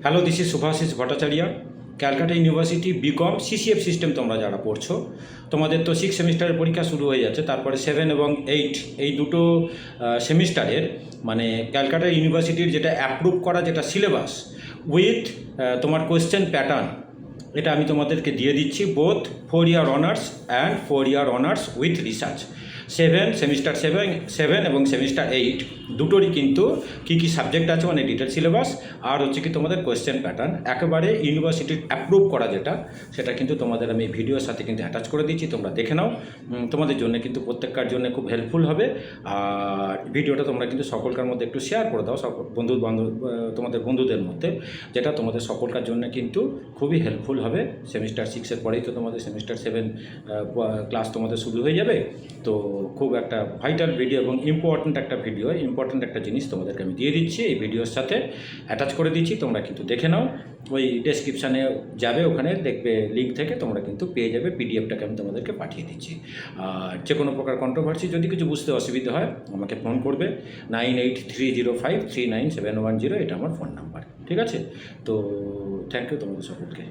Hello, this is Shubhashis Bhattacharya. Calcutta university BCom CCF system তোমরা যারা পড়ছো, তোমাদের তো 6 সেমিস্টারের পরীক্ষা শুরু হয়ে যাচ্ছে। তারপরে 7 এবং 8 এই দুটো সেমিস্টারের মানে ক্যালকাটা ইউনিভার্সিটির যেটা অ্যাপ্রুভ করা যেটা সিলেবাস উইথ তোমার কোয়েশ্চেন প্যাটার্ন, এটা আমি তোমাদেরকে দিয়ে দিচ্ছি। Both 4 year honours and 4 year honours with research. Semester seven এবং সেমিস্টার 8 দুটোরই কিন্তু কী কী সাবজেক্ট আছে মানে ডিটেল সিলেবাস, আর হচ্ছে কি তোমাদের কোয়েশ্চেন প্যাটার্ন একেবারে ইউনিভার্সিটির অ্যাপ্রুভ করা যেটা, সেটা কিন্তু তোমাদের আমি ভিডিওর সাথে কিন্তু অ্যাটাচ করে দিচ্ছি। তোমরা দেখে নাও, তোমাদের জন্য কিন্তু প্রত্যেককার জন্য খুব হেল্পফুল হবে। আর ভিডিওটা তোমরা কিন্তু সকলকার মধ্যে একটু শেয়ার করে দাও, সকল বান্ধব তোমাদের বন্ধুদের মধ্যে, যেটা তোমাদের সকলকার জন্য কিন্তু খুবই হেল্পফুল হবে। সেমিস্টার 6-এর পরেই তো তোমাদের সেমিস্টার 7 ক্লাস তোমাদের শুরু হয়ে যাবে। তো খুব একটা ভাইটাল ভিডিও এবং ইম্পর্ট্যান্ট একটা জিনিস তোমাদেরকে আমি দিয়ে দিচ্ছি, এই ভিডিওর সাথে অ্যাটাচ করে দিচ্ছি। তোমরা কিন্তু দেখে নাও, ওই ডেসক্রিপশানে যাবে, ওখানে দেখবে লিঙ্ক থেকে তোমরা কিন্তু পেয়ে যাবে। পিডিএফটাকে আমি তোমাদেরকে পাঠিয়ে দিচ্ছি। আর যে কোনো প্রকার কন্ট্রোভার্সি যদি কিছু বুঝতে অসুবিধা হয় আমাকে ফোন করবে 9830539710, এটা আমার ফোন নাম্বার। ঠিক আছে? তো থ্যাংক ইউ তোমাদের সকলকে।